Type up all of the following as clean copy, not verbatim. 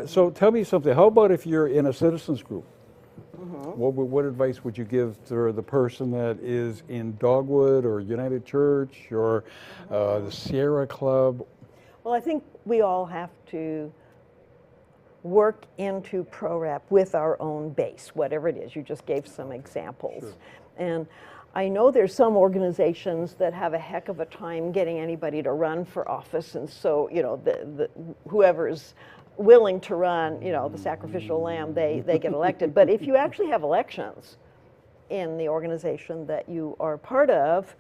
So tell me something. How about if you're in a citizens group? Mm-hmm. What advice would you give to the person that is in Dogwood or United Church or the Sierra Club? Well, I think we all have to work into ProRep with our own base, whatever it is. You just gave some examples. Sure. And I know there's some organizations that have a heck of a time getting anybody to run for office, and so, you know, whoever's willing to run, you know, the sacrificial lamb, they get elected. But if you actually have elections in the organization that you are part of,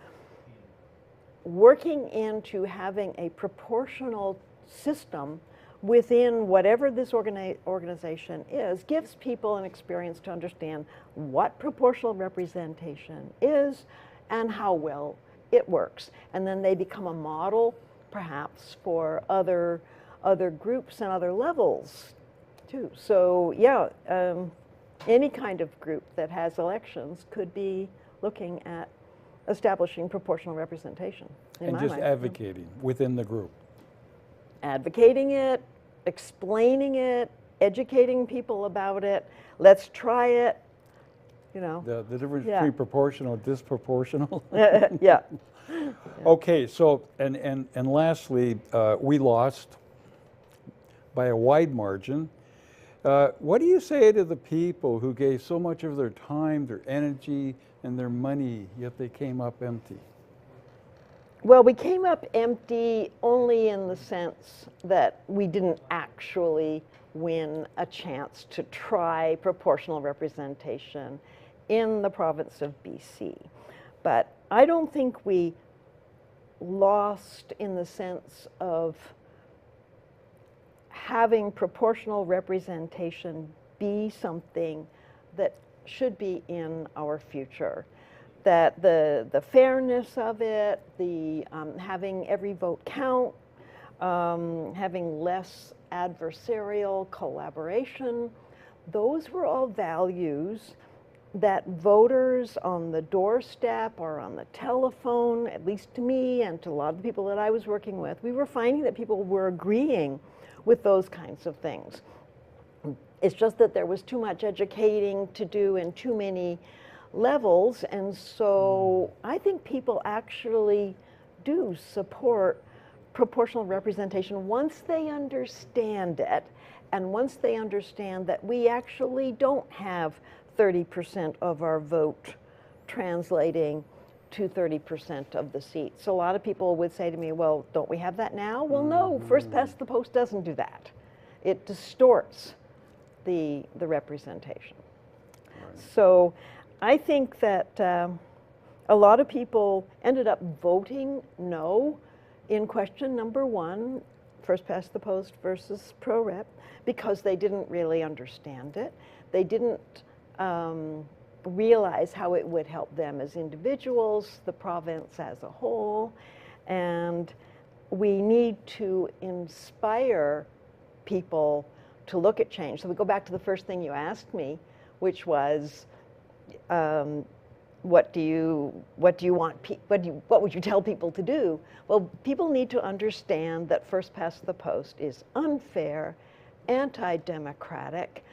working into having a proportional system within whatever this organization is gives people an experience to understand what proportional representation is and how well it works. And then they become a model, perhaps, for other groups and other levels, too. So, yeah, any kind of group that has elections could be looking at establishing proportional representation, in my And just mind. advocating within the group. Advocating it, explaining it, educating people about it. Let's try it, you know. The difference Yeah. between proportional and disproportional. Yeah. Okay, so, and lastly, we lost by a wide margin. What do you say to the people who gave so much of their time, their energy, and their money, yet they came up empty? Well, we came up empty only in the sense that we didn't actually win a chance to try proportional representation in the province of BC. But I don't think we lost in the sense of having proportional representation be something that should be in our future. That the fairness of it, the having every vote count, having less adversarial collaboration, those were all values that voters on the doorstep or on the telephone, at least to me and to a lot of the people that I was working with, we were finding that people were agreeing with those kinds of things. It's just that there was too much educating to do in too many levels, and so I think people actually do support proportional representation once they understand it, and once they understand that we actually don't have 30% of our vote translating to 30% of the seats. So a lot of people would say to me, well, don't we have that now? Well, no, first past the post doesn't do that. It distorts the representation. Right. So I think that a lot of people ended up voting no in question number 1, first past the post versus ProRep, because they didn't really understand it. They didn't realize how it would help them as individuals, the province as a whole, and we need to inspire people to look at change. So we go back to the first thing you asked me, which was, what would you tell people to do? Well, people need to understand that first past the post is unfair, anti-democratic.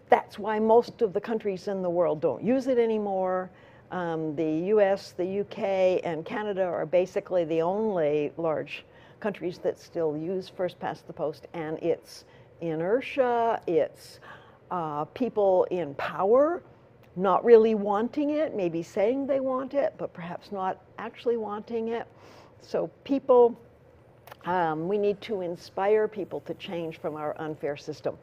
That's why most of the countries in the world don't use it anymore. The US, the UK, and Canada are basically the only large countries that still use first past the post, and it's inertia, it's people in power not really wanting it, maybe saying they want it, but perhaps not actually wanting it. So people, we need to inspire people to change from our unfair system.